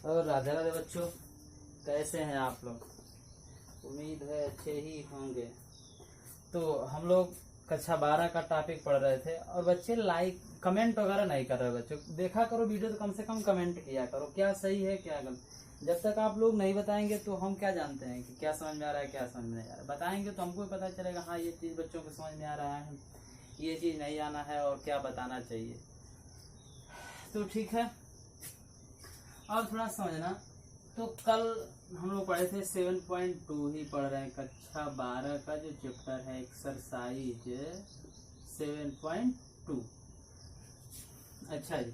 और राधे राधे बच्चों, कैसे हैं आप लोग? उम्मीद है अच्छे ही होंगे। तो हम लोग कक्षा 12 का टॉपिक पढ़ रहे थे और बच्चे लाइक कमेंट वगैरह नहीं कर रहे। बच्चों देखा करो वीडियो, तो कम से कम कमेंट किया करो, क्या सही है क्या गलत। जब तक आप लोग नहीं बताएंगे तो हम क्या जानते हैं कि क्या समझ में आ रहा है क्या समझ में नहीं आ रहा है। बताएंगे तो हमको पता चलेगा, हाँ ये चीज़ बच्चों को समझ में आ रहा है, ये चीज़ नहीं आना है और क्या बताना चाहिए। तो ठीक है, अब थोड़ा समझना। तो कल हम लोग पढ़े थे 7.2 ही पढ़ रहे हैं, कक्षा 12 का जो चैप्टर है एक्सरसाइज 7.2। अच्छा जी,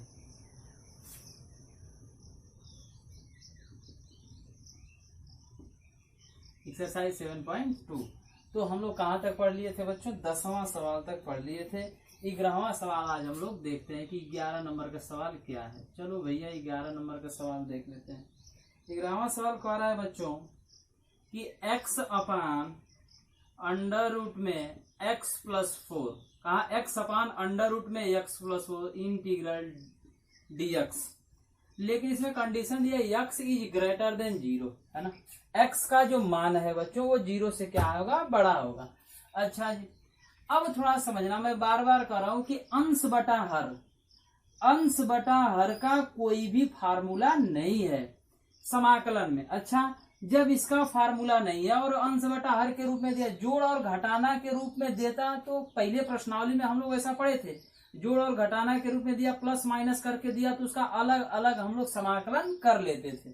एक्सरसाइज 7.2। तो हम लोग कहाँ तक पढ़ लिए थे बच्चों? 10वां सवाल तक पढ़ लिए थे। 11वां सवाल आज हम लोग देखते हैं कि 11 नंबर का सवाल क्या है। चलो भैया 11 नंबर का सवाल देख लेते हैं। 11वां सवाल कह रहा है बच्चों कि x अपान अंडर रूट में x+4, कहा x अपान अंडर रूट में x+4 इंटीग्रल dx। लेकिन इसमें कंडीशन दिया x इज ग्रेटर देन 0, है ना। x का जो मान है बच्चों वो 0 से क्या होगा? बड़ा होगा। अच्छा जी, अब थोड़ा समझना, मैं बार बार कह रहा हूं कि अंश बटा हर का कोई भी फार्मूला नहीं है समाकलन में। अच्छा, जब इसका फार्मूला नहीं है और अंश बटा हर के रूप में दिया, जोड़ और घटाना के रूप में देता, तो पहले प्रश्नावली में हम लोग ऐसा पढ़े थे, जोड़ और घटाना के रूप में दिया, प्लस माइनस करके दिया, तो उसका अलग अलग हम लोग समाकलन कर लेते थे।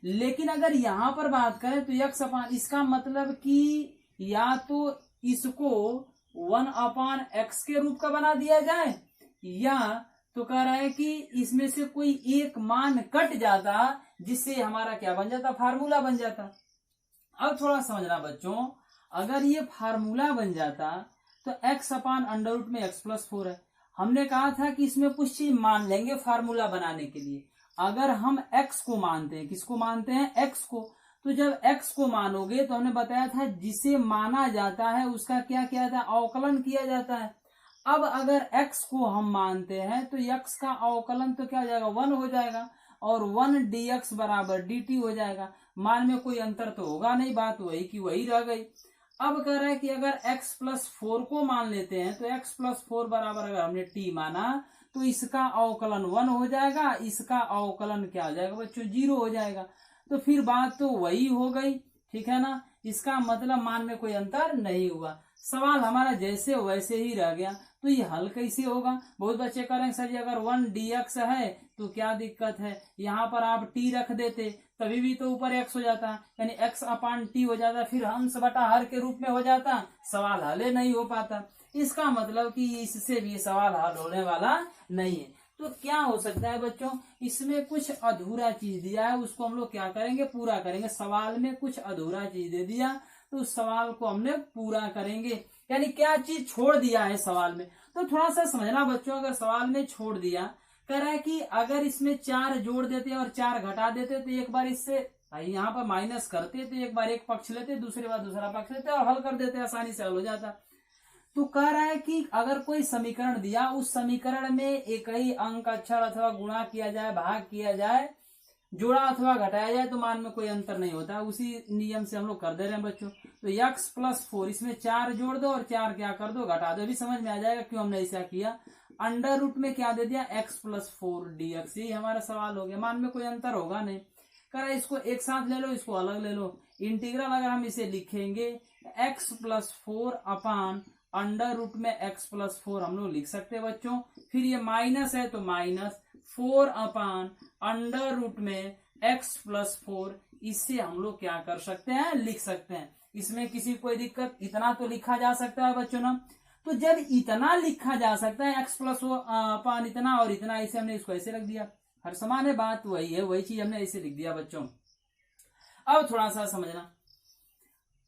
लेकिन अगर यहां पर बात करें तो x अपान, इसका मतलब कि या तो इसको 1/x के रूप का बना दिया जाए, या तो कह रहा है कि इसमें से कोई एक मान कट जाता जिससे हमारा क्या बन जाता? फार्मूला बन जाता। अब थोड़ा समझना बच्चों, अगर ये फार्मूला बन जाता तो x अपान अंडर रूट में x+4 है। हमने कहा था कि इसमें कुछ चीज मान लेंगे फार्मूला बनाने के लिए। अगर हम x को मानते हैं, किसको मानते हैं? x को। तो जब x को मानोगे तो हमने बताया था जिसे माना जाता है उसका क्या किया जाता है? अवकलन किया जाता है। अब अगर x को हम मानते हैं तो x का अवकलन तो क्या हो जाएगा? 1 हो जाएगा, और 1 dx बराबर dt हो जाएगा। मान में कोई अंतर तो होगा नहीं, बात वही की वही रह गई। अब कह रहा है कि अगर x+4 को मान लेते हैं तो x+4 बराबर अगर हमने t माना तो इसका अवकलन 1 हो जाएगा, इसका अवकलन क्या हो जाएगा बच्चों? 0 हो जाएगा। तो फिर बात तो वही हो गई, ठीक है ना। इसका मतलब मान में कोई अंतर नहीं हुआ, सवाल हमारा जैसे वैसे ही रह गया। तो ये हल कैसे होगा? बहुत बच्चे करेंगे सर जी अगर 1 dx है तो क्या दिक्कत है, यहाँ पर आप t रख देते तभी भी तो ऊपर x हो जाता, यानी x अपान t हो जाता, फिर अंश बटा हर के रूप में हो जाता, सवाल हल नहीं हो पाता। इसका मतलब कि इससे भी सवाल हल होने वाला नहीं है। तो क्या हो सकता है बच्चों? इसमें कुछ अधूरा चीज दिया है, उसको हम लोग क्या करेंगे? पूरा करेंगे। सवाल में कुछ अधूरा चीज दे दिया तो उस सवाल को हमने पूरा करेंगे। यानी क्या चीज छोड़ दिया है सवाल में, तो थोड़ा सा समझना बच्चों। अगर सवाल में छोड़ दिया, कह रहा है कि अगर इसमें 4 जोड़ देते और 4 घटा देते तो एक बार इससे यहाँ पर माइनस करते, तो एक बार एक पक्ष लेते, दूसरी बार दूसरा पक्ष लेते और हल कर देते, आसानी से हल हो जाता। तो कह रहा है कि अगर कोई समीकरण दिया, उस समीकरण में एक ही अंक अक्षर अथवा गुणा किया जाए, भाग किया जाए, जोड़ा अथवा घटाया जाए तो मान में कोई अंतर नहीं होता। उसी नियम से हम लोग कर दे रहे हैं बच्चों। तो x+4, इसमें 4 जोड़ दो और 4 क्या कर दो? घटा दो। अभी समझ में आ जाएगा क्यों हमने ऐसा किया। अंडर रूट में क्या दे दिया? x+4 dx, यही हमारा सवाल हो गया। मान में कोई अंतर होगा नहीं। कह रहा है इसको एक साथ ले लो, इसको अलग ले लो। इंटीग्रल अगर हम इसे लिखेंगे x+4 अपान अंडर रूट में x+4 हम लोग लिख सकते हैं बच्चों। फिर ये माइनस है तो माइनस 4 अपान अंडर रूट में x+4, इससे हम लोग क्या कर सकते हैं? लिख सकते हैं। इसमें किसी कोई दिक्कत? इतना तो लिखा जा सकता है बच्चों ना। तो जब इतना लिखा जा सकता है x+4 अपान इतना और इतना, इसे हमने इसको ऐसे रख दिया, हर समान है, बात वही है, वही चीज हमने ऐसे लिख दिया बच्चों। अब थोड़ा सा समझना,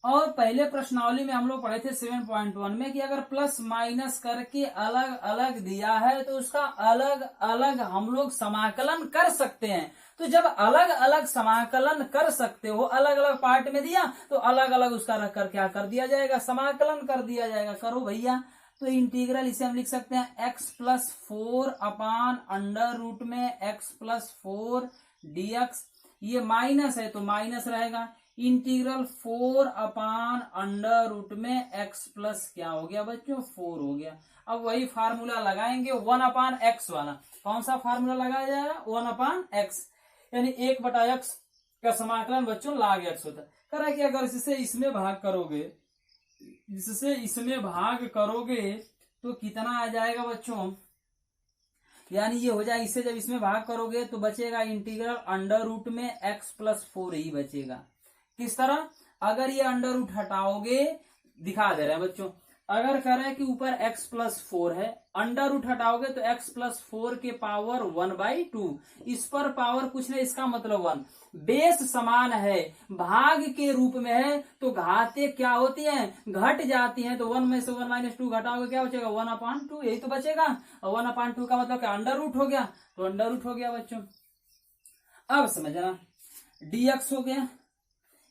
और पहले प्रश्नावली में हम लोग पढ़े थे 7.1 में कि अगर प्लस माइनस करके अलग अलग दिया है तो उसका अलग अलग हम लोग समाकलन कर सकते हैं। तो जब अलग अलग समाकलन कर सकते हो, अलग अलग पार्ट में दिया तो अलग अलग उसका रख कर क्या कर दिया जाएगा? समाकलन कर दिया जाएगा। करो भैया। तो इंटीग्रल इसे हम लिख सकते हैं x+4 अपान अंडर रूट में x+4 dx। ये माइनस है तो माइनस रहेगा, इंटीग्रल 4/अंडर रूट में x प्लस क्या हो गया बच्चों 4 हो गया। अब वही फार्मूला लगाएंगे 1/x वाला। कौन सा फार्मूला लगाया जाएगा 1/x, यानी 1/x का समाकलन बच्चों log x होता है। करा कि अगर इससे इसमें भाग करोगे तो कितना आ जाएगा बच्चों, यानी ये हो जाएगा, इससे जब इसमें भाग करोगे तो बचेगा इंटीग्रल अंडर रूट में x प्लस 4 ही बचेगा। किस तरह, अगर ये अंडर रूट हटाओगे, दिखा दे रहे हैं बच्चों, अगर कह रहे हैं कि ऊपर x प्लस 4 है, अंडर रूट हटाओगे तो x प्लस 4 के पावर 1/2, इस पर पावर कुछ नहीं, इसका मतलब 1। बेस समान है, भाग के रूप में है, तो घाते क्या होती हैं, घट जाती हैं, तो 1 में से 1 - 2 घटाओगे क्या बचेगा 1/2, यही तो बचेगा। और 1/2 का मतलब क्या अंडर रूट हो गया, तो अंडर रूट हो गया बच्चों। अब समझना, dx हो गया,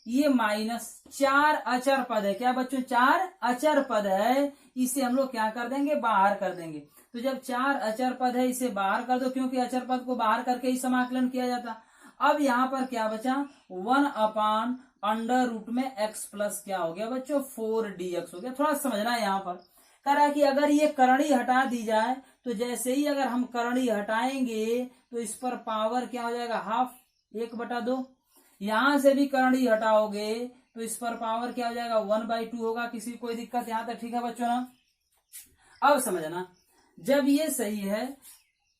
ये माइनस 4 अचर पद है, क्या बच्चों 4 अचर पद है, इसे हम लोग क्या कर देंगे बाहर कर देंगे। तो जब 4 अचर पद है इसे बाहर कर दो, क्योंकि अचर पद को बाहर करके ही समाकलन किया जाता। अब यहाँ पर क्या बचा 1/अंडर रूट में x प्लस क्या हो गया बच्चों 4 dx हो गया। थोड़ा समझना है यहाँ पर, करा कि अगर ये करणी हटा दी जाए तो जैसे ही अगर हम करणी हटाएंगे तो इस पर पावर क्या हो जाएगा हाफ 1/2, यहां से भी करणी हटाओगे तो इस पर पावर क्या हो जाएगा 1/2 होगा। किसी कोई दिक्कत यहां तक ठीक है बच्चों ना। अब समझना, जब ये सही है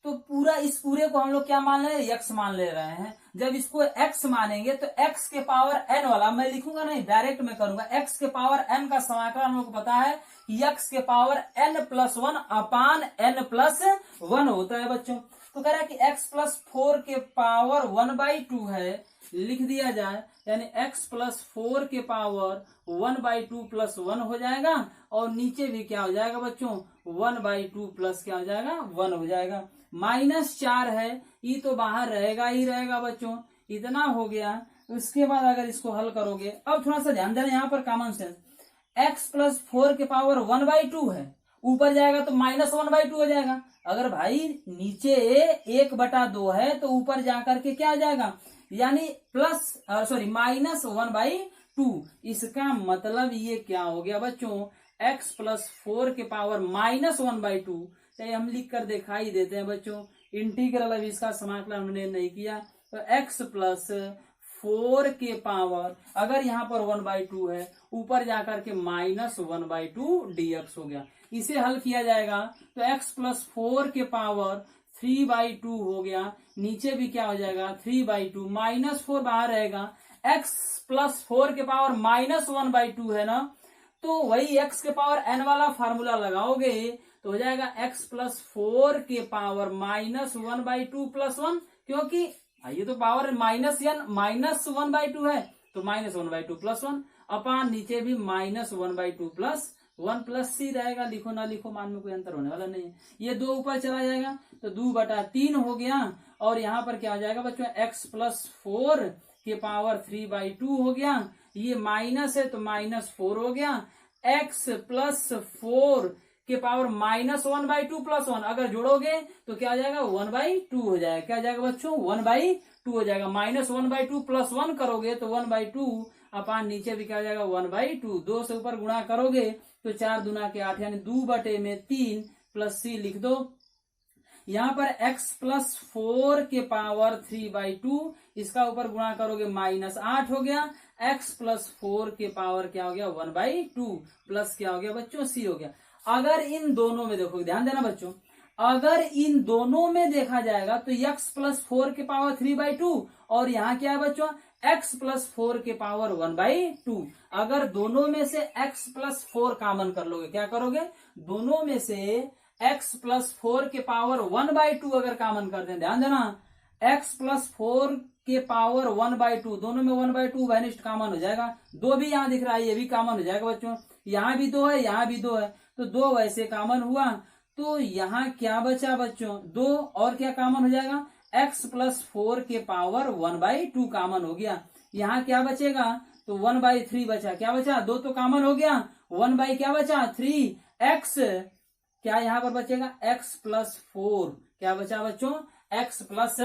तो पूरा इस पूरे को हम लोग क्या मान ले रहे हैं x मान ले रहे हैं। जब इसको x मानेंगे तो x के पावर n वाला मैं लिखूंगा नहीं, डायरेक्ट में करूंगा। x के पावर n का समाकलन हम लोग को पता है x के पावर n+1/n+1 होता है बच्चों। तो कह रहा है कि x प्लस 4 के पावर 1/2 है, लिख दिया जाए, यानी x प्लस 4 के पावर 1/2 + 1 हो जाएगा, और नीचे भी क्या हो जाएगा बच्चों 1/2 प्लस क्या हो जाएगा 1 हो जाएगा। -4 है, ये तो बाहर रहेगा ही रहेगा बच्चों, इतना हो गया। उसके बाद अगर इसको हल करोगे, अब थोड़ा सा ध्यान देना यहाँ पर कॉमन सेंस, x प्लस 4 के पावर 1/2 है, ऊपर जाएगा तो -1/2 हो जाएगा। अगर भाई नीचे 1/2 है तो ऊपर जाकर के क्या आ जाएगा, यानी -1/2। इसका मतलब ये क्या हो गया बच्चों x प्लस 4 के पावर -1/2, चाहे हम लिख कर दिखाई देते हैं बच्चों। इंटीग्रल अभी इसका समाकलन हमने नहीं किया, तो x प्लस 4 के पावर, अगर यहाँ पर 1/2 है, ऊपर जाकर के -1/2 dx हो गया। इसे हल किया जाएगा तो x प्लस 4 के पावर 3/2 हो गया, नीचे भी क्या हो जाएगा 3/2, -4 बाहर रहेगा। x प्लस 4 के पावर -1/2 है ना, तो वही x के पावर n वाला फार्मूला लगाओगे तो हो जाएगा x प्लस 4 के पावर -1/2 + 1, क्योंकि ये तो पावर -1/2 है, तो -1/2 + 1 अपान नीचे भी -1/2 + 1 + c रहेगा। लिखो ना लिखो, मान में कोई अंतर होने वाला नहीं है। ये 2 ऊपर चला जाएगा तो 2/3 हो गया, और यहाँ पर क्या हो जाएगा बच्चों x प्लस 4 के पावर 3/2 हो गया, ये माइनस है तो -4 हो गया। x प्लस 4 के पावर -1/2 + 1, अगर जोड़ोगे तो क्या हो जाएगा 1/2 हो जाएगा। क्या हो जाएगा बच्चों 1/2 हो जाएगा। -1/2 + 1 करोगे तो 1/2 अपान नीचे भी क्या हो जाएगा 1/2। 2 से ऊपर गुणा करोगे तो 4 दूना के 8, यानी 2/3 + c लिख दो। यहाँ पर x प्लस 4 के पावर 3/2, इसका ऊपर गुणा करोगे -8 हो गया। x प्लस 4 के पावर क्या हो गया 1/2 प्लस क्या हो गया बच्चों c हो गया। अगर इन दोनों में देखो, ध्यान देना बच्चों, अगर इन दोनों में देखा जाएगा तो x प्लस 4 के पावर 3/2, और यहाँ क्या है बच्चों x प्लस 4 के पावर 1/2। अगर दोनों में से x प्लस 4 कॉमन कर लोगे, क्या करोगे, दोनों में से x प्लस 4 के पावर 1/2 अगर कॉमन कर दें, ध्यान देना, x प्लस 4 के पावर 1/2, दोनों में 1/2 वैनिस्ट कॉमन हो जाएगा। 2 भी यहाँ दिख रहा है, ये भी कॉमन हो जाएगा बच्चों। यहाँ भी 2 है, यहाँ भी 2 है, तो 2 वैसे कॉमन हुआ। तो यहाँ क्या बचा बच्चों 2, और क्या कॉमन हो जाएगा x प्लस 4 के पावर 1/2 कॉमन हो गया। यहाँ क्या बचेगा, तो 1/3 बचा। क्या बचा, 2 तो कॉमन हो गया, 1 क्या बचा 3, x क्या यहाँ पर बचेगा x प्लस 4, क्या बचा बच्चों x प्लस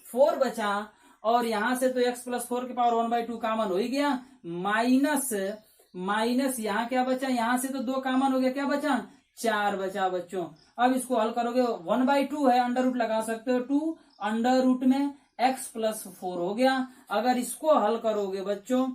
4 बचा, और यहां से तो x प्लस 4 के पावर 1/2 कॉमन हो ही गया, माइनस यहाँ क्या बचा, यहां से तो 2 कॉमन हो गया, क्या बचा 4 बचा बच्चों। अब इसको हल करोगे 1/2 है, अंडर रूट लगा सकते हो, 2 अंडर रूट में x प्लस 4 हो गया। अगर इसको हल करोगे बच्चों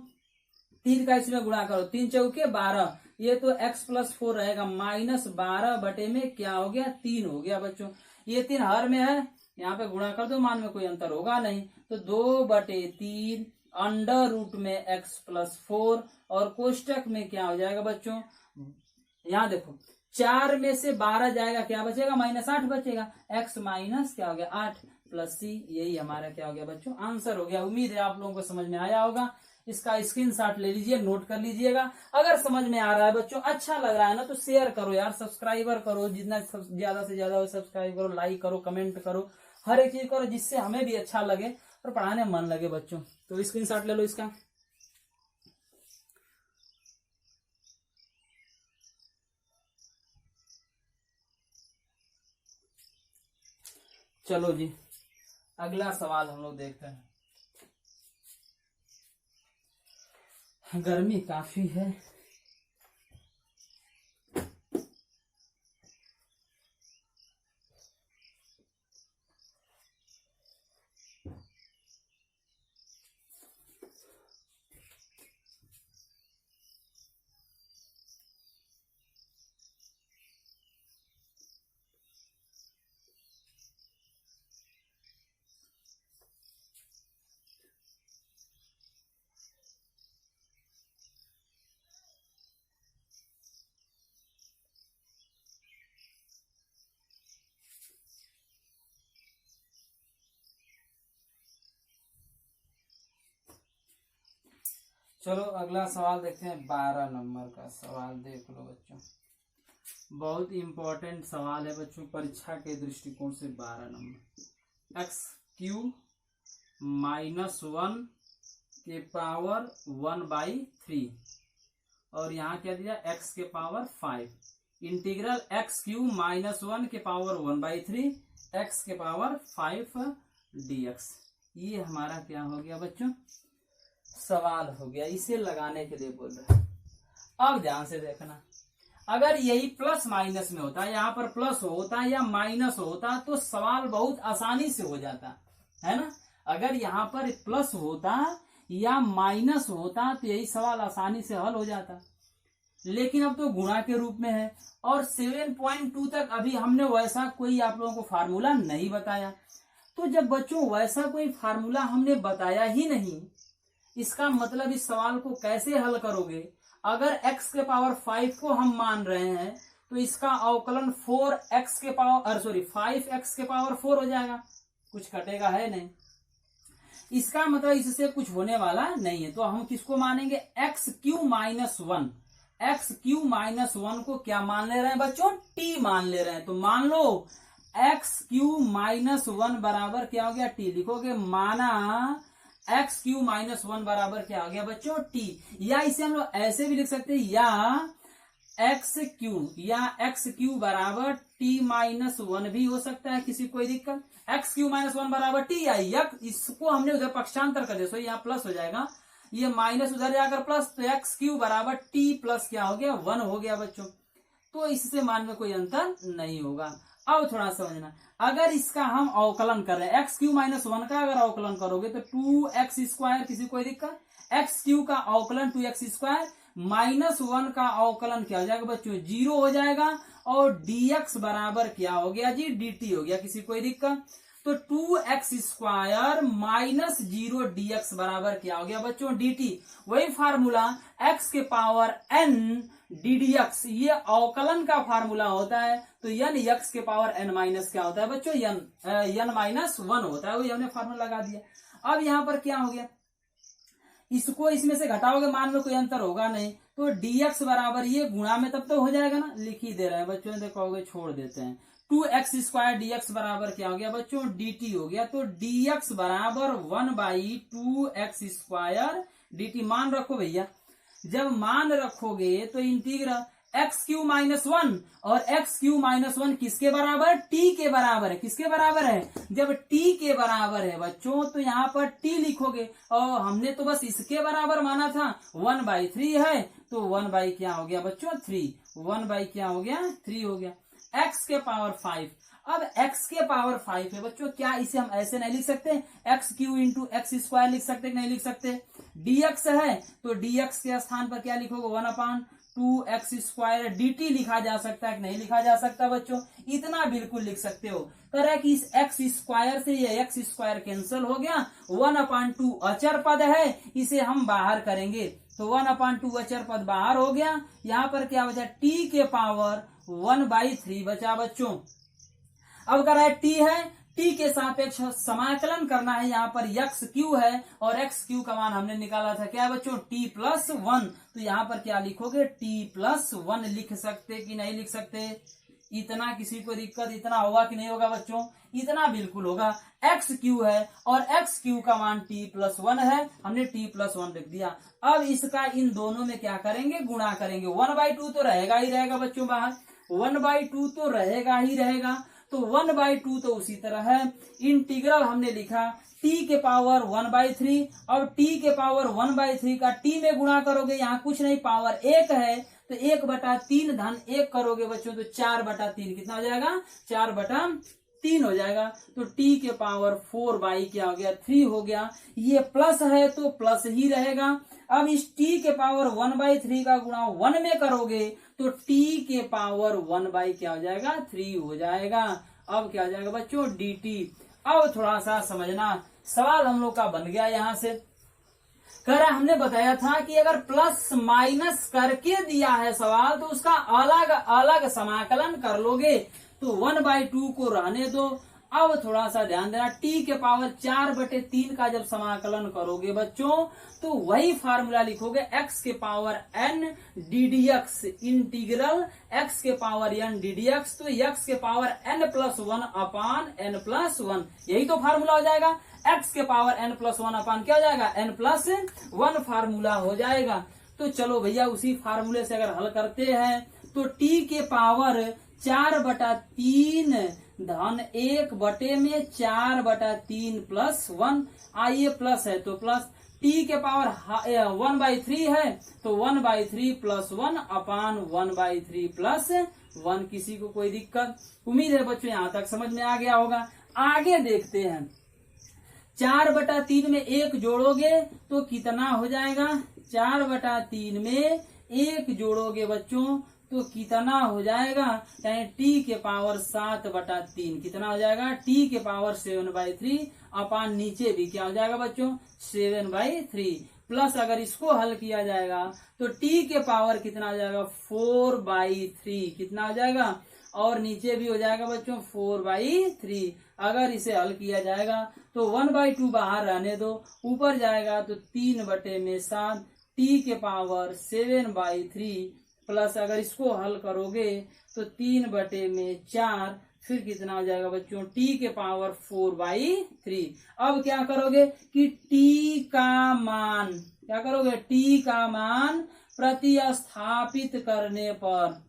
3 का इसमें गुणा करो, 3 चौके 12, ये तो x प्लस 4 रहेगा, -12 बटे में क्या हो गया 3 हो गया बच्चों। ये 3 हर में है, यहाँ पे गुणा कर दो, मान में कोई अंतर होगा नहीं, तो 2/3 अंडर रूट में x प्लस 4 और कोष्टक में क्या हो जाएगा बच्चों, यहाँ देखो 4 में से 12 जाएगा, क्या बचेगा -8 बचेगा, x माइनस क्या हो गया 8 प्लस c, यही हमारा क्या हो गया बच्चों आंसर हो गया। उम्मीद है आप लोगों को समझ में आया होगा। इसका स्क्रीनशॉट ले लीजिए, नोट कर लीजिएगा। अगर समझ में आ रहा है बच्चों, अच्छा लग रहा है ना, तो शेयर करो यार, सब्सक्राइबर करो, जितना ज्यादा से ज्यादा सब्सक्राइब करो, लाइक करो, कमेंट करो, हर एक चीज करो जिससे हमें भी अच्छा लगे और पढ़ाने में मन लगे बच्चों। तो स्क्रीनशॉट ले लो इसका। चलो जी, अगला सवाल हम लोग देखते हैं। गर्मी काफी है, चलो अगला सवाल देखते हैं। 12 नंबर का सवाल देख लो बच्चों, बहुत इंपॉर्टेंट सवाल है बच्चों परीक्षा के दृष्टिकोण से। 12 नंबर, x³ -1 के पावर 1/3 और यहाँ क्या दिया x के पावर 5, इंटीग्रल x³ -1 के पावर 1/3 x के पावर 5 dx। ये हमारा क्या हो गया बच्चों सवाल हो गया, इसे लगाने के लिए बोल रहे हैं। अब ध्यान से देखना, अगर यही प्लस माइनस में होता, यहाँ पर प्लस होता या माइनस होता तो सवाल बहुत आसानी से हो जाता है ना। अगर यहाँ पर प्लस होता या माइनस होता तो यही सवाल आसानी से हल हो जाता, लेकिन अब तो गुणा के रूप में है और 7.2 तक अभी हमने वैसा कोई आप लोगों को फार्मूला नहीं बताया। तो जब बच्चों वैसा कोई फार्मूला हमने बताया ही नहीं, इसका मतलब इस सवाल को कैसे हल करोगे। अगर x के पावर 5 को हम मान रहे हैं तो इसका अवकलन 5x के पावर 4 हो जाएगा, कुछ कटेगा है नहीं। इसका मतलब इससे कुछ होने वाला नहीं है, तो हम किसको मानेंगे x³ -1। x³ -1 को क्या मान ले रहे हैं बच्चों t मान ले रहे हैं, तो मान लो x³ -1 बराबर क्या हो गया t, लिखोगे माना x³ -1 बराबर क्या आ गया बच्चों t, या इसे हम लोग ऐसे भी लिख सकते हैं, या x³ बराबर t-1 भी हो सकता है, किसी कोई दिक्कत। x³ -1 बराबर t या इसको हमने उधर पक्षांतर कर दिया, सो यहाँ प्लस हो जाएगा, ये माइनस उधर जाकर प्लस, तो x³ बराबर t प्लस क्या हो गया 1 हो गया बच्चों। तो इससे मान में कोई अंतर नहीं होगा। अब थोड़ा समझना, अगर इसका हम अवकलन कर रहे हैं x³ -1 का अगर अवकलन करोगे तो 2x², किसी कोई दिक्कत, x³ का अवकलन 2x² -1 का अवकलन क्या हो जाएगा बच्चों 0 हो जाएगा, और dx बराबर क्या हो गया जी dt हो गया, किसी कोई दिक्कत। तो 2x² -0 dx बराबर क्या हो गया बच्चों dt। वही फार्मूला x के पावर n ddx, ये अवकलन का फार्मूला होता है, तो n x के पावर n माइनस क्या होता है बच्चों n -1 होता है, वही हमने फार्मूला लगा दिया। अब यहाँ पर क्या हो गया, इसको इसमें से घटाओगे मान में कोई अंतर होगा नहीं, तो dx बराबर ये गुणा में तब तो हो जाएगा ना, लिख ही दे रहे हैं बच्चों, देखोगे छोड़ देते हैं, 2x² dx बराबर क्या हो गया बच्चों dt हो गया। तो dx बराबर 1/2x² dt मान रखो भैया। जब मान रखोगे तो integral x Q minus one, और एक्स क्यू माइनस वन किसके बराबर, टी के बराबर है। किसके बराबर है, जब टी के बराबर है बच्चों तो यहाँ पर टी लिखोगे, और हमने तो बस इसके बराबर माना था, 1/3 है तो 1 क्या हो गया बच्चों 3, 1 क्या हो गया 3 हो गया। एक्स के पावर 5, अब x के पावर 5 है बच्चों, क्या इसे हम ऐसे नहीं लिख सकते, x Q into x square लिख सकते नहीं लिख सकते। dx है तो dx के स्थान पर क्या लिखोगे 1/2x स्क्वायर, dt लिखा जा सकता है कि नहीं लिखा जा सकता बच्चों, इतना बिल्कुल लिख सकते हो। तरह कि इस एक्स स्क्वायर से ये एक्स स्क्वायर कैंसिल हो गया, 1/2 अचर पद है इसे हम बाहर करेंगे तो 1/2 अचर पद बाहर हो गया। यहाँ पर क्या बचा, t के पावर 1/3 बचा बच्चों। अब अगर है t है, t के सापेक्ष समाकलन करना है, यहाँ पर एक्स क्यू है और एक्स क्यू का मान हमने निकाला था क्या बच्चों t+1, तो यहाँ पर क्या लिखोगे t+1 लिख सकते कि नहीं लिख सकते। इतना किसी को दिक्कत इतना होगा कि नहीं होगा बच्चों, इतना बिल्कुल होगा। एक्स क्यू है और एक्स क्यू का मान t+1 है, हमने t+1 लिख दिया। अब इसका इन दोनों में क्या करेंगे, गुणा करेंगे। 1/2 तो रहेगा ही रहेगा बच्चों बाहर, 1/2 तो रहेगा ही रहेगा, तो 1/2 तो उसी तरह है। इंटीग्रल हमने लिखा t के पावर 1/3, अब t के पावर 1/3 का t में गुणा करोगे, यहाँ कुछ नहीं पावर 1 है तो 1/3 धन 1 करोगे बच्चों तो 4/3 कितना हो जाएगा, 4/3 हो जाएगा। तो t के पावर 4 क्या हो गया 3 हो गया। ये प्लस है तो प्लस ही रहेगा। अब इस t के पावर 1/3 का गुणा 1 में करोगे तो t के पावर 1 क्या हो जाएगा 3 हो जाएगा। अब क्या हो जाएगा बच्चों dt। अब थोड़ा सा समझना, सवाल हम लोग का बन गया यहाँ से, कह रहा हमने बताया था कि अगर प्लस माइनस करके दिया है सवाल तो उसका अलग अलग समाकलन कर लोगे, तो 1/2 को रहने दो। अब थोड़ा सा ध्यान देना, t के पावर 4/3 का जब समाकलन करोगे बच्चों तो वही फार्मूला लिखोगे, x के power n ddx integral x के पावर n ddx, तो x के पावर n+1 अपान n+1, यही तो फार्मूला हो जाएगा। x के पावर n+1 अपान क्या हो जाएगा n+1 फार्मूला हो जाएगा। तो चलो भैया उसी फार्मूले से अगर हल करते हैं तो t के पावर 4/3 धन 1/4/3 +1, आइए प्लस है तो प्लस, t के पावर 1/3 है तो 1/3 +1 अपान 1/3 +1। किसी को कोई दिक्कत, उम्मीद है बच्चों यहाँ तक समझ में आ गया होगा। आगे देखते हैं, 4/3 में 1 जोड़ोगे तो कितना हो जाएगा, 4/3 में 1 जोड़ोगे बच्चों तो कितना हो जाएगा, यानी t के पावर 7/3 कितना हो जाएगा, t के पावर 7/3 अपान नीचे भी क्या हो जाएगा बच्चों 7/3, प्लस अगर इसको हल किया जाएगा तो t के पावर कितना हो जाएगा 4/3 कितना हो जाएगा, और नीचे भी हो जाएगा बच्चों 4/3। अगर इसे हल किया जाएगा तो 1/2 बाहर रहने दो, ऊपर जाएगा तो 3/7 t के पावर 7/3 प्लस अगर इसको हल करोगे तो 3/4, फिर कितना हो जाएगा बच्चों t के पावर 4/3। अब क्या करोगे कि t का मान, क्या करोगे t का मान प्रतिस्थापित करने पर,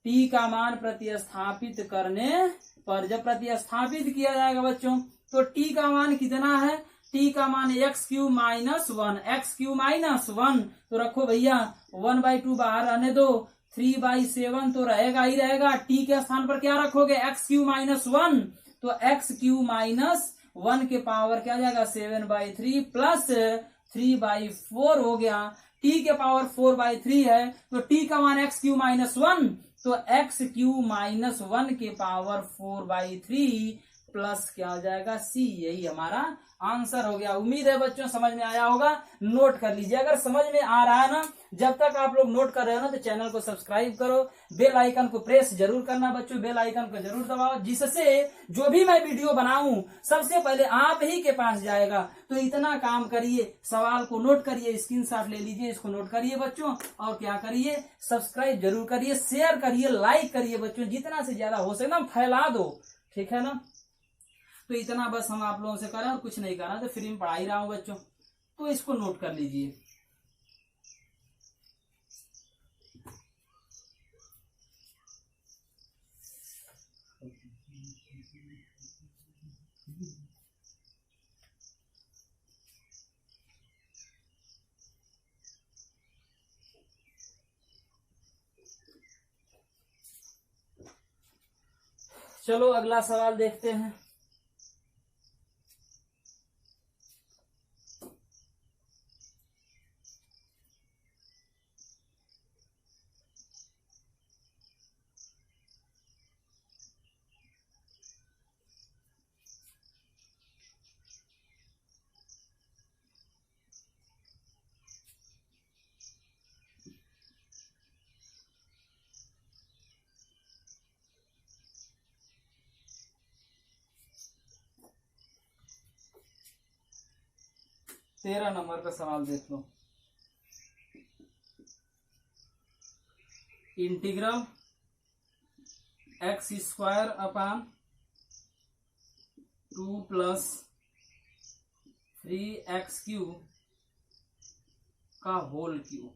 t का मान प्रतिस्थापित करने पर, जब प्रतिस्थापित किया जाएगा बच्चों तो t का मान कितना है, t का मान x³ -1, x³ -1 तो रखो भैया 1/2 बाहर रहने दो, 3/7 तो रहेगा ही रहेगा। t के स्थान पर क्या रखोगे x³ -1, तो x³ -1 के पावर क्या जाएगा 7/3 प्लस 3/4 हो गया। t के पावर 4/3 है तो t का मान x³ -1, तो x³ -1 के पावर 4/3 प्लस क्या हो जाएगा c, यही हमारा आंसर हो गया। उम्मीद है बच्चों समझ में आया होगा, नोट कर लीजिए। अगर समझ में आ रहा है ना, जब तक आप लोग नोट कर रहे हो ना तो चैनल को सब्सक्राइब करो, बेल आइकन को प्रेस जरूर करना बच्चों, बेल आइकन को जरूर दबाओ, जिससे जो भी मैं वीडियो बनाऊं सबसे पहले आप ही के पास जाएगा। तो इतना काम करिए, सवाल को नोट करिए, स्क्रीनशॉट ले लीजिए, इसको नोट करिए बच्चों, और क्या करिए सब्सक्राइब जरूर करिए, शेयर करिए, लाइक करिए बच्चों, जितना से ज्यादा हो सके ना फैला दो, ठीक है ना। तो इतना बस हम आप लोगों से करें और कुछ नहीं करना, तो फ्री में पढ़ा ही रहा हूं बच्चों, तो इसको नोट कर लीजिए। चलो अगला सवाल देखते हैं। तेरह नंबर का सवाल देख लो। Integral x square upon 2 plus 3x³ का whole cube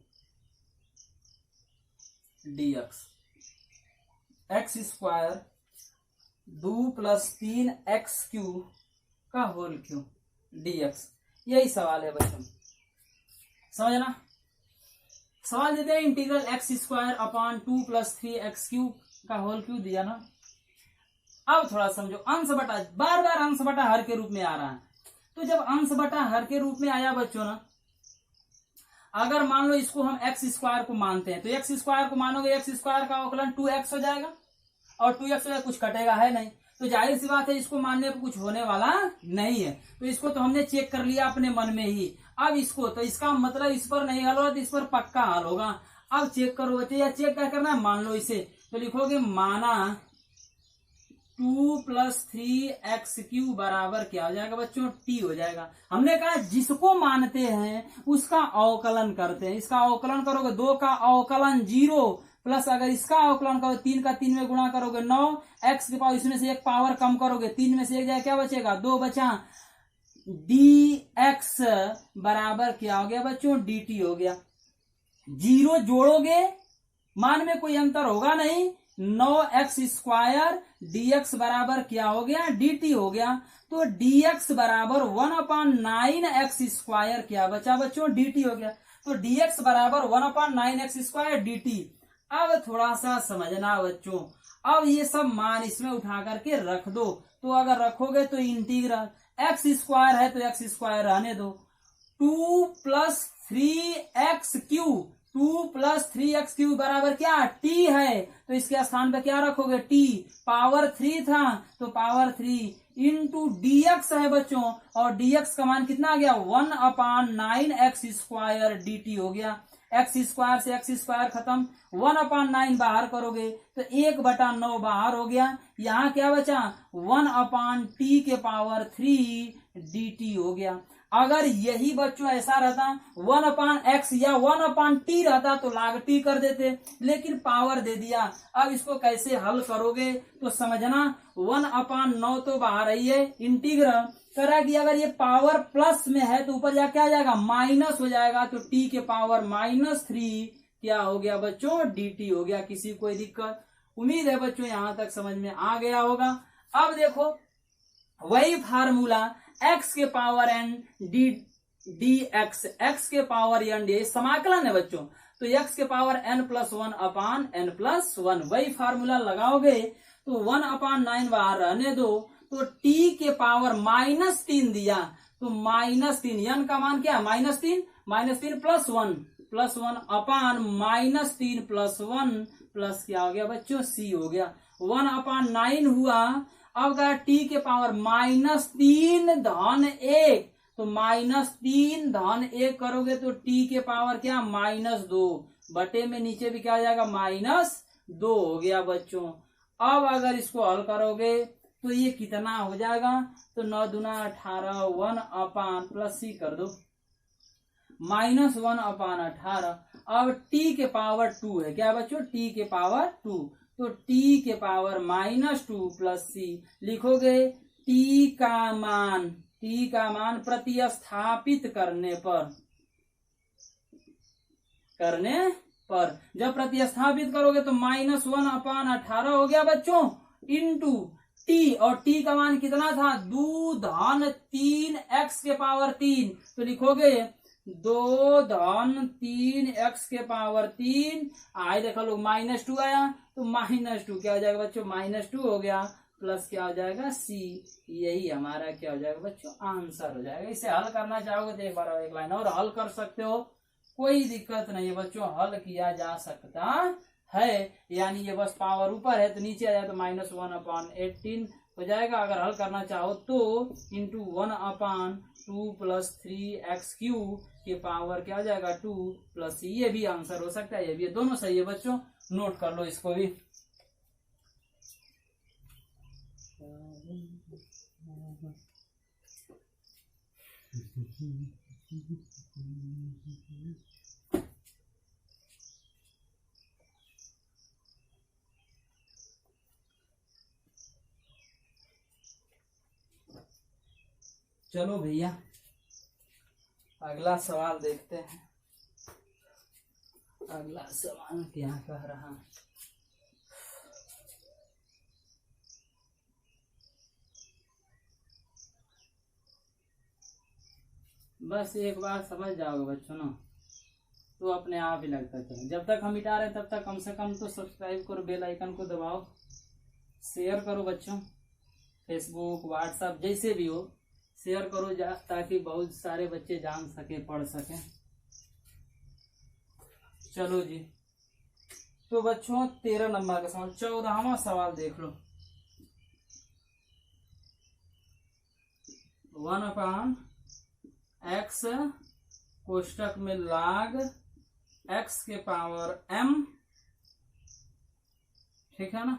dx। X square 2 plus 3x³ का होल क्यूब dx, यही सवाल है बच्चों, समझना। सवाल देते हैं integral x square upon 2 plus 3x³ का होल क्यूब दिया ना। अब थोड़ा समझो, अंश बटा, बार बार अंश बटा हर के रूप में आ रहा है। तो जब अंश बटा हर के रूप में आया बच्चों ना, अगर मान लो इसको हम एक्स स्क्वायर को मानते हैं, तो एक्स स्क्वायर को मानोगे, एक्स स्क्वायर का अवकलन 2x हो जाएगा, और 2x हो जाएगा, कुछ कटेगा है नहीं, तो जाहिर सी बात है इसको मानने पर कुछ होने वाला नहीं है। तो इसको तो हमने चेक कर लिया अपने मन में ही। अब इसको, तो इसका मतलब इस पर नहीं हल होगा तो इस पर पक्का हल होगा। अब चेक करो बच्चे, या चेक क्या करना है, मान लो इसे, तो लिखोगे माना 2 प्लस 3x³ बराबर क्या हो जाएगा बच्चों, t हो जाएगा। हमने कहा जिसको मानते हैं उसका अवकलन करते हैं। इसका अवकलन करोगे, 2 का अवकलन 0 प्लस अगर इसका अवकलन करो 3 का 3 में गुणा करोगे 9, x के पावर इसमें से एक पावर कम करोगे, 3 में से एक जाए क्या बचेगा, 2 बचा, dx बराबर क्या हो गया बच्चों, dt हो गया। 0 जोड़ोगे, मान में कोई अंतर होगा नहीं, 9x स्क्वायर dx बराबर क्या हो गया, dt हो गया। तो dx बराबर 1/9x स्क्वायर क्या बचा बच्चों, dt हो गया। तो dx बराबर 1/9x स्क्वायर dt। अब थोड़ा सा समझना बच्चों, अब ये सब मान इसमें उठा करके रख दो। तो अगर रखोगे तो इंटीग्रल एक्स स्क्वायर है तो एक्स स्क्वायर रहने दो, 2 प्लस 3x³ 2 प्लस 3x³ बराबर क्या, t है, तो इसके स्थान पे क्या रखोगे, t, पावर 3 था तो पावर 3 इंटू dx है बच्चों, और dx का मान कितना आ गया, 1/9x स्क्वायर dt हो गया। एक्स स्क्वायर से एक्स स्क्वायर खत्म, 1/9 बाहर करोगे तो 1/9 बाहर हो गया। यहाँ क्या बचा, 1/t के पावर 3 dt हो गया। अगर यही बच्चों ऐसा रहता 1/x या 1/t रहता तो log t कर देते, लेकिन पावर दे दिया। अब इसको कैसे हल करोगे तो समझना, 1/9 तो बाहर आई है, इंटीग्रल करा कि अगर ये पावर प्लस में है तो ऊपर जा क्या आ जाएगा, माइनस हो जाएगा, तो t के पावर -3 क्या हो गया बच्चों, dt हो गया। किसी कोई दिक्कत, उम्मीद है बच्चों यहां तक समझ में आ गया होगा। अब देखो वही फार्मूला x के पावर n dx, x के पावर n डी समाकलन है बच्चों, तो x के पावर n+1/n+1 वही फार्मूला लगाओगे तो 1/9 बाहर रहने दो, तो t के पावर -3 दिया, तो -3 n का मान क्या, -3 +1 अपान -3 +1 प्लस क्या हो गया बच्चों, c हो गया। 1/9 हुआ। अब अगर t के पावर -3 धन 1, तो -3 धन 1 करोगे तो t के पावर क्या, -2 बटे में नीचे भी क्या हो जाएगा, -2 हो गया बच्चों। अब अगर इसको हल करोगे तो ये कितना हो जाएगा, तो 9 दूना 18, 1 प्लस c कर दो, -1/18। अब t के पावर 2 है क्या बच्चों, t के पावर 2, तो t के पावर -2 प्लस c लिखोगे। t का मान प्रतिस्थापित करने पर जब प्रतिस्थापित करोगे तो -1/18 हो गया बच्चों, इंटू t, और t का मान कितना था, 2 धन 3x के पावर 3, तो लिखोगे 2 धन 3x के पावर 3, आए देखो लोग -2 आया, तो -2 क्या हो जाएगा बच्चों, -2 हो गया। प्लस क्या हो जाएगा सी। यही हमारा क्या हो जाएगा बच्चों आंसर हो जाएगा। इसे हल करना चाहोगे तो एक बार एक लाइन और हल कर सकते हो, कोई दिक्कत नहीं है बच्चों, हल किया जा सकता है। यानी ये बस पावर ऊपर है तो नीचे आ जाए तो -1/18 हो जाएगा। अगर हल करना चाहो तो इंटू 1/2 + 3x³ के पावर क्या हो जाएगा 2 + ये भी आंसर हो सकता है, ये भी दोनों सही है बच्चों, नोट कर लो इसको भी। चलो भैया अगला सवाल देखते हैं। अगला सवाल क्या कह रहा है। बस एक बार समझ जाओगे बच्चों ना तो अपने आप ही लगता है। जब तक हम मिटा रहे तब तक कम से कम तो सब्सक्राइब करो, बेल आइकन को दबाओ, शेयर करो बच्चों, फेसबुक व्हाट्सएप जैसे भी हो शेयर करो ताकि बहुत सारे बच्चे जान सके पढ़ सके। चलो जी, तो बच्चों 13 नंबर का सवाल, 14वां सवाल देख लो। 1/x कोष्टक में log x के पावर m, ठीक है ना।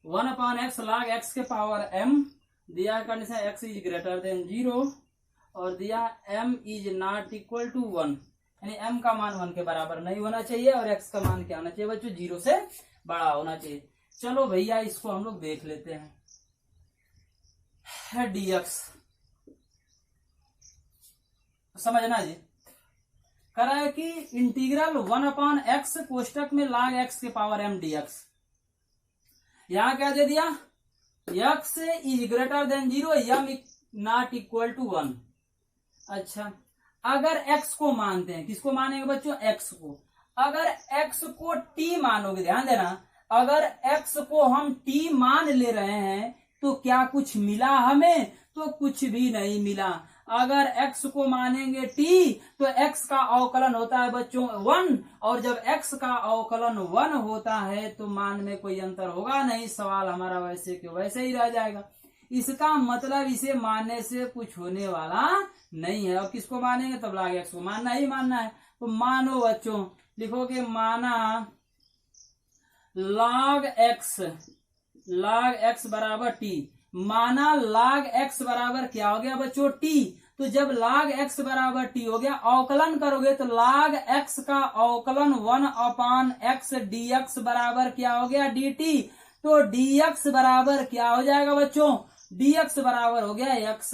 1/x log x के पावर m दिया, condition x is greater than 0 और दिया m is not equal to 1, यानी m का मान 1 के बराबर नहीं होना चाहिए और x का मान क्या होना चाहिए बच्चों 0 से बड़ा होना चाहिए। चलो भैया इसको हम लोग देख लेते हैं। dx समझना जी, करा है कि इंटीग्रल 1/x कोष्टक में log x के पावर m dx, यहां क्या दे दिया x is greater than 0, m not equal to 1। अच्छा, अगर x को मानते हैं, किसको मानेंगे बच्चों x को, अगर x को t मानोगे, ध्यान देना, अगर x को हम t मान ले रहे हैं तो क्या कुछ मिला हमें, तो कुछ भी नहीं मिला। अगर x को मानेंगे t तो x का अवकलन होता है बच्चों 1, और जब x का अवकलन 1 होता है तो मान में कोई अंतर होगा नहीं, सवाल हमारा वैसे के वैसे ही रह जाएगा। इसका मतलब इसे मानने से कुछ होने वाला नहीं है। और किसको मानेंगे, तब log x को मानना ही मानना है। तो मानो बच्चों, लिखोगे माना log x बराबर t, माना log x बराबर क्या हो गया बच्चों t। तो जब log x बराबर t हो गया, अवकलन करोगे तो log x का अवकलन 1/x dx बराबर क्या हो गया dt। तो dx बराबर क्या हो जाएगा बच्चों, dx बराबर हो गया x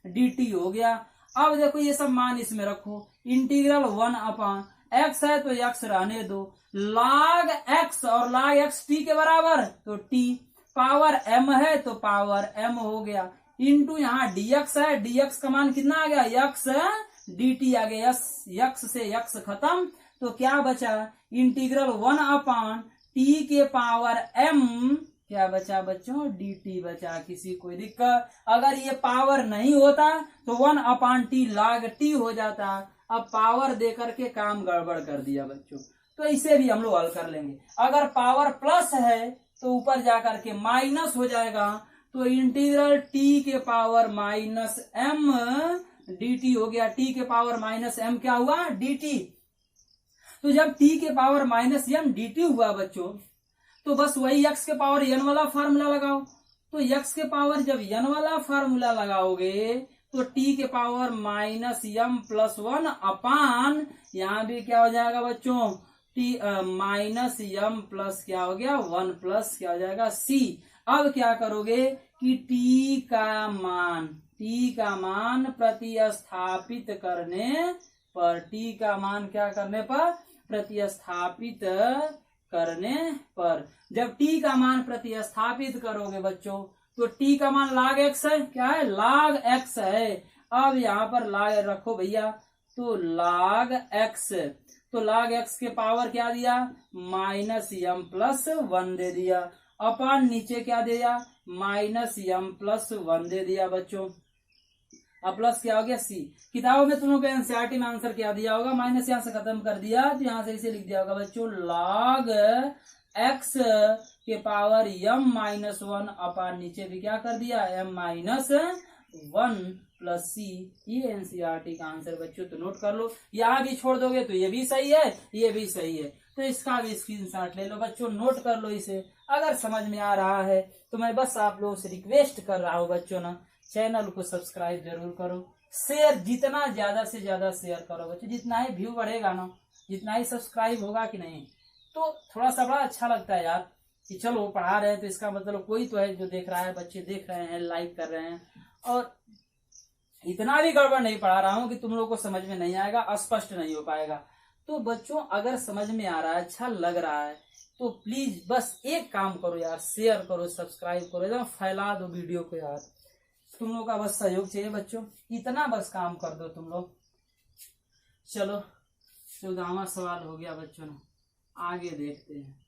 dt हो गया। अब देखो ये सब मान इसमें रखो, इंटीग्रल 1/x है तो x रहने दो, log x और log x t के बराबर तो t, पावर m है तो पावर m हो गया, इंटू यहाँ dx है, dx का मान कितना आ गया x dt आ गया, x से x खत्म तो क्या बचा, इंटीग्रल 1/t के पावर m क्या बचा बच्चों dt बचा। किसी कोई दिक्कत, अगर ये पावर नहीं होता तो 1/t log t हो जाता। अब पावर दे करके काम गड़बड़ कर दिया बच्चों, तो इसे भी हम लोग हल कर लेंगे। अगर पावर प्लस है तो ऊपर जाकर के माइनस हो जाएगा, तो इंटीग्रल t के पावर -m dt हो गया, t के पावर -m क्या हुआ dt। तो जब t के पावर -m dt हुआ बच्चों, तो बस वही x के पावर n वाला फार्मूला लगाओ। तो x के पावर जब n वाला फार्मूला लगाओगे तो t के पावर -m+1 अपान, यहाँ भी क्या हो जाएगा बच्चों t -m प्लस क्या हो गया 1 प्लस क्या हो जाएगा c। अब क्या करोगे कि t का मान प्रतिस्थापित करने पर, t का मान क्या करने पर प्रतिस्थापित करने पर, जब t का मान प्रतिस्थापित करोगे बच्चों तो t का मान log x है, क्या है log x है। अब यहाँ पर log रखो भैया, तो log x के पावर क्या दिया -m+1 दे दिया। अपान नीचे क्या दे दिया -m+1 दे दिया बच्चों। अब प्लस क्या हो गया सी। किताबों में तुम लोग एनसीईआरटी में आंसर क्या दिया होगा, माइनस यहाँ से खत्म कर दिया तो यहाँ से इसे लिख दिया होगा बच्चों log x के पावर m-1 अपान नीचे भी क्या कर दिया m-1 प्लस सी। ये एनसीईआरटी का आंसर बच्चों, तो नोट कर लो। यहाँ भी छोड़ दोगे तो ये भी सही है, ये भी सही है, तो इसका भी स्क्रीनशॉट ले लो बच्चों, नोट कर लो इसे। अगर समझ में आ रहा है तो मैं बस आप लोगों से रिक्वेस्ट कर रहा हूँ बच्चों ना, चैनल को सब्सक्राइब जरूर करो, शेयर जितना ज्यादा से ज्यादा शेयर करो बच्चों। जितना ही व्यू बढ़ेगा ना, जितना ही सब्सक्राइब होगा कि नहीं, तो थोड़ा सा बड़ा अच्छा लगता है यार कि चलो पढ़ा रहे हैं तो इसका मतलब कोई तो है जो देख रहा है, बच्चे देख रहे हैं, लाइक कर रहे हैं। और इतना भी गड़बड़ नहीं पढ़ा रहा हूँ कि तुम लोग को समझ में नहीं आएगा, अस्पष्ट नहीं हो पाएगा। तो बच्चों अगर समझ में आ रहा है, अच्छा लग रहा है, तो प्लीज बस एक काम करो यार, शेयर करो, सब्सक्राइब करो, एकदम फैला दो वीडियो को यार। तुम लोग का बस सहयोग चाहिए बच्चों, इतना बस काम कर दो तुम लोग। चलो 14वां सवाल हो गया बच्चों, आगे देखते हैं।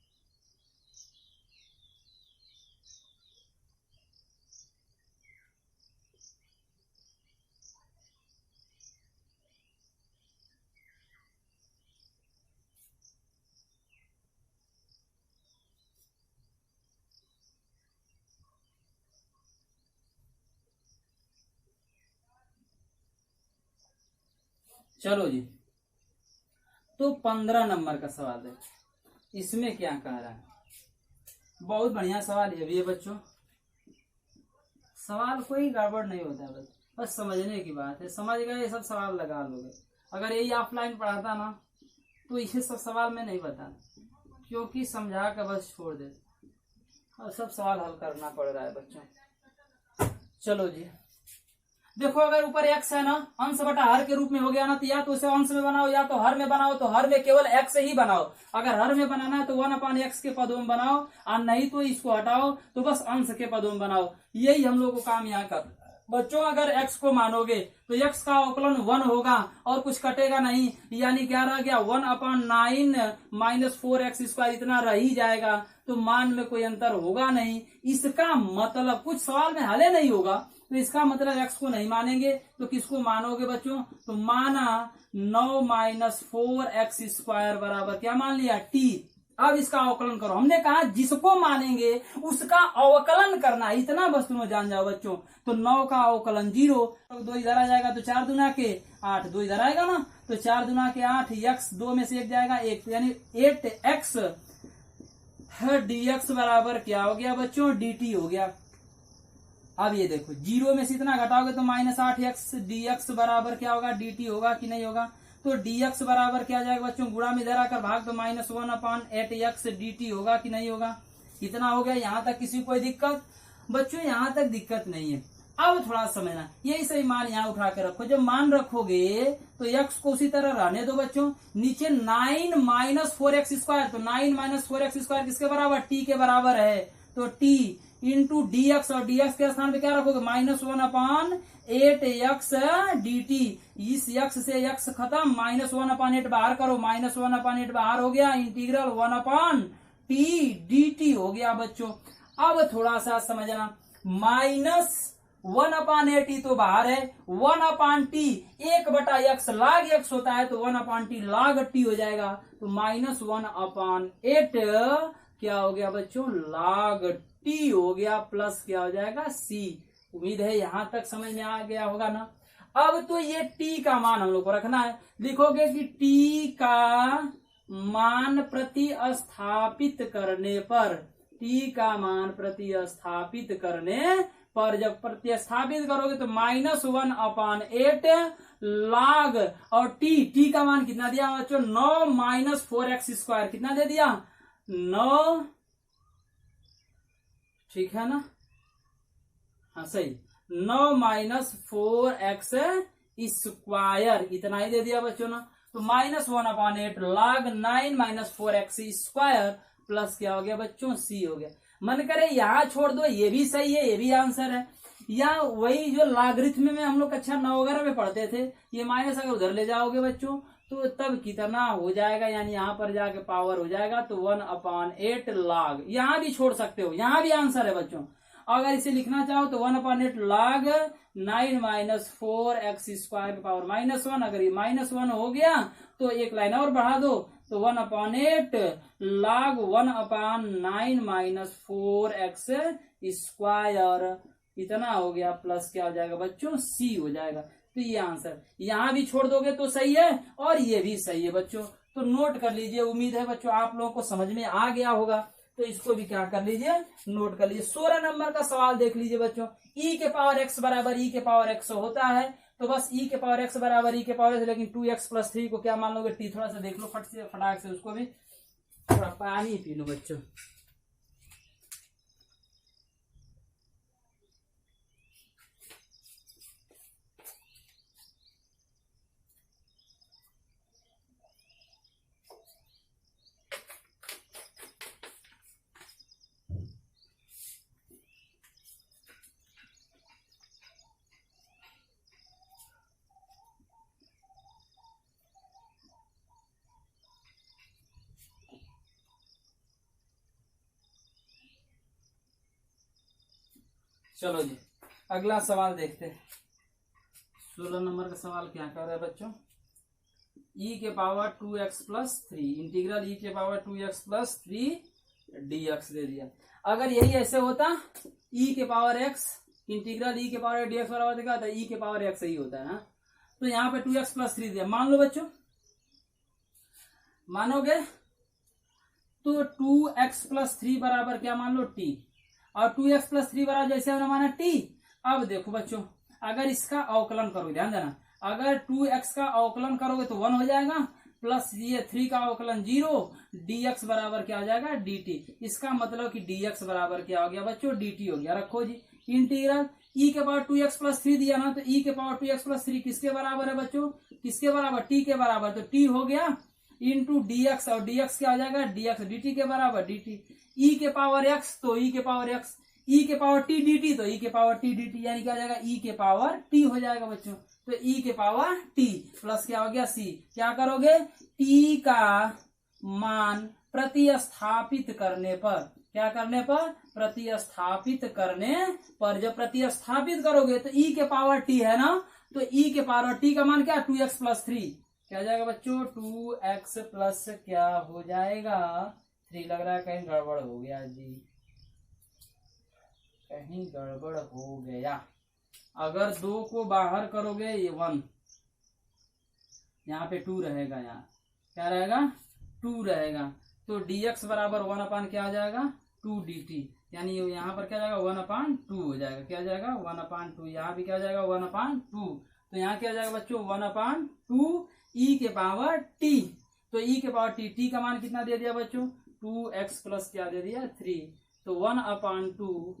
चलो जी, तो 15 नंबर का सवाल है। इसमें क्या कह रहा है, बहुत बढ़िया सवाल ये भी है बच्चों। सवाल कोई गड़बड़ नहीं होता है, बस समझने की बात है। समझ गए, ये सब सवाल लगा लोगे। अगर यही ऑफलाइन पढ़ाता ना तो ये सब सवाल में नहीं बताता, क्योंकि समझा कर बस छोड़ देते और सब सवाल हल करना पड़ रहा है बच्चों। चलो जी, देखो अगर ऊपर x है ना, अंश बटा हर के रूप में हो गया ना, तो या तो उसे अंश में बनाओ या तो हर में बनाओ, तो हर में केवल x ही बनाओ। अगर हर में बनाना है तो 1/x के पदों में बनाओ, और नहीं तो इसको हटाओ तो बस अंश के पदों में बनाओ। यही हम लोग को काम यहाँ कर बच्चों। अगर x को मानोगे तो x का अवकलन 1 होगा और कुछ कटेगा नहीं, यानी क्या रह गया 1/9 - 4x², इतना रह ही जाएगा। तो मान में कोई अंतर होगा नहीं। इसका मतलब कुछ सवाल में हले नहीं होगा, तो इसका मतलब x को नहीं मानेंगे तो किसको मानोगे बच्चों, तो माना 9 - 4x² बराबर क्या मान लिया t। अब इसका अवकलन करो। हमने कहा जिसको मानेंगे उसका अवकलन करना, इतना बस तुम जान जाओ बच्चों। तो 9 का अवकलन 0, तो 2 इधर आ जाएगा तो 4 दूना के 8, 2 इधर आएगा ना, तो 4 दूना के 8, x 2 में से 1 जाएगा 1, यानी 8x dx बराबर क्या हो गया बच्चों, dt हो गया। अब ये देखो 0 में से इतना घटाओगे तो -8x dx बराबर क्या होगा, dt होगा कि नहीं होगा। तो dx बराबर क्या जाएगा बच्चों, गुणा में इधर आकर भाग, तो -1/8x dt होगा कि नहीं होगा। इतना हो गया। यहाँ तक किसी को कोई दिक्कत बच्चों, यहाँ तक दिक्कत नहीं है। अब थोड़ा समझना, यही सही मान यहाँ उठा के रखो। जब मान रखोगे तो x को उसी तरह रहने दो बच्चों। नीचे 9 - 4x², तो 9 - 4x² किसके बराबर, t के बराबर है। तो t इंटू dx, और dx के स्थान पे क्या रखोगे, -1/8x dt। इस x से x खत्म, -1/8 बाहर करो, -1/8 बाहर हो गया, इंटीग्रल 1/t dt हो गया बच्चों। अब थोड़ा सा समझना, -1/8 तो बाहर है, 1/t 1/x log x होता है, तो 1/t log t हो जाएगा। तो -1/8 क्या हो गया बच्चों, log t हो गया, प्लस क्या हो जाएगा c। उम्मीद है यहां तक समझ में आ गया होगा ना। अब तो ये t का मान हम लोग को रखना है। लिखोगे कि t का मान प्रतिस्थापित करने पर, t का मान प्रतिस्थापित करने पर, जब प्रतिस्थापित करोगे तो -1/8 log, और t का मान कितना दिया बच्चों, 9 - 4x², कितना दे दिया 9, ठीक है ना, हाँ सही, 9 - 4x², इतना ही दे दिया बच्चों ना। तो -1/8 log 9 - 4x² प्लस क्या हो गया बच्चों, c हो गया। मन करे यहाँ छोड़ दो, ये भी सही है, ये भी आंसर है। या वही जो लॉगरिथम में हम लोग कक्षा 9 वगैरह में पढ़ते थे, ये माइनस अगर उधर ले जाओगे बच्चों तो तब कितना हो जाएगा, यानी यहाँ पर जाके पावर हो जाएगा तो 1/8 log। यहाँ भी छोड़ सकते हो, यहाँ भी आंसर है बच्चों। अगर इसे लिखना चाहो तो 1/8 log 9 - 4x² की पावर -1। अगर ये -1 हो गया तो एक लाइन और बढ़ा दो तो 1/8 log 1/9 - 4x² इतना हो गया, प्लस क्या हो जाएगा बच्चों, सी हो जाएगा। तो ये आंसर यहाँ भी छोड़ दोगे तो सही है और ये भी सही है बच्चों। तो नोट कर लीजिए, उम्मीद है बच्चों आप लोगों को समझ में आ गया होगा। तो इसको भी क्या कर लीजिए, नोट कर लीजिए। 16 नंबर का सवाल देख लीजिए बच्चों। e के पावर x बराबर e के पावर x होता है, तो बस e के पावर x बराबर e के पावर x, लेकिन 2x + 3 को क्या मान लोगे, t। थोड़ा सा देख लो फटाक से, उसको भी थोड़ा पानी पी लो बच्चों। चलो जी अगला सवाल देखते हैं। 16 नंबर का सवाल क्या कर रहा है बच्चों, e के पावर 2x + 3 इंटीग्रल e के पावर 2x + 3 dx दे दिया। अगर यही ऐसे होता e के पावर x इंटीग्रल e के पावर dx बराबर क्या होता है, e के पावर x ही होता है ना। तो यहाँ पे 2x + 3 दिया, मान लो बच्चों, मानोगे तो 2x + 3 बराबर क्या मान लो t, और 2x + 3 बराबर जैसे हमने माना t। अब देखो बच्चों, अगर इसका अवकलन करोगे, ध्यान देना, अगर 2x का अवकलन करोगे तो 1 हो जाएगा, प्लस ये 3 का अवकलन 0, dx बराबर क्या हो जाएगा, dt। इसका मतलब कि dx बराबर क्या हो गया बच्चों, dt हो गया। रखो जी इंटीग्रल e के पावर 2x + 3 दिया ना, तो e के पावर 2x + 3 किसके बराबर है बच्चों, किसके बराबर, t के बराबर। तो t हो गया इंटू dx, और dx क्या हो जाएगा, dx dt के बराबर, dt। e के पावर x तो e के पावर x, e के पावर t dt तो e के पावर t dt, यानी क्या हो जाएगा, e के पावर t हो जाएगा बच्चों। तो e के पावर t प्लस क्या हो गया c। क्या करोगे, t का मान प्रतिस्थापित करने पर, क्या करने पर, प्रतिस्थापित करने पर, जब प्रतिस्थापित करोगे तो e के पावर t है ना, तो e के पावर t का मान क्या, 2x + 3 क्या हो जाएगा बच्चों, 2x प्लस क्या हो जाएगा 3। लग रहा है कहीं गड़बड़ हो गया जी, कहीं गड़बड़ हो गया। अगर 2 को बाहर करोगे ये 1, यहाँ पे 2 रहेगा, यहाँ क्या रहेगा, 2 रहेगा। तो dx बराबर 1 क्या हो जाएगा, 2 dt, यानी यहाँ पर क्या जाएगा 1/2 हो जाएगा। क्या जाएगा 1/2, यहाँ भी क्या जाएगा 1/2। तो यहाँ क्या जाएगा बच्चों 1/2 e के पावर t। तो e के पावर t का मान कितना दे दिया बच्चों, 2x प्लस क्या दे दिया 3। तो 1/2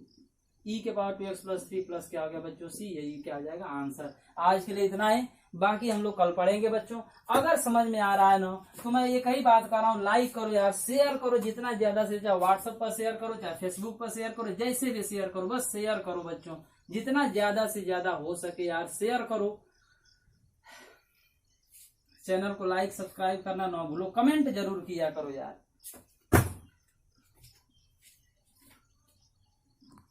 e के पावर 2x + 3 प्लस क्या हो गया बच्चों c। यही क्या आ जाएगा आंसर। आज के लिए इतना है, बाकी हम लोग कल पढ़ेंगे बच्चों। अगर समझ में आ रहा है ना, तो मैं एक ही बात कर रहा हूँ, लाइक करो यार, शेयर करो जितना ज्यादा से, चाहे व्हाट्सएप पर शेयर करो, चाहे फेसबुक पर शेयर करो, जैसे भी शेयर करो, बस शेयर करो बच्चों, जितना ज्यादा से ज्यादा हो सके यार शेयर करो। चैनल को लाइक सब्सक्राइब करना ना भूलो, कमेंट जरूर किया करो यार।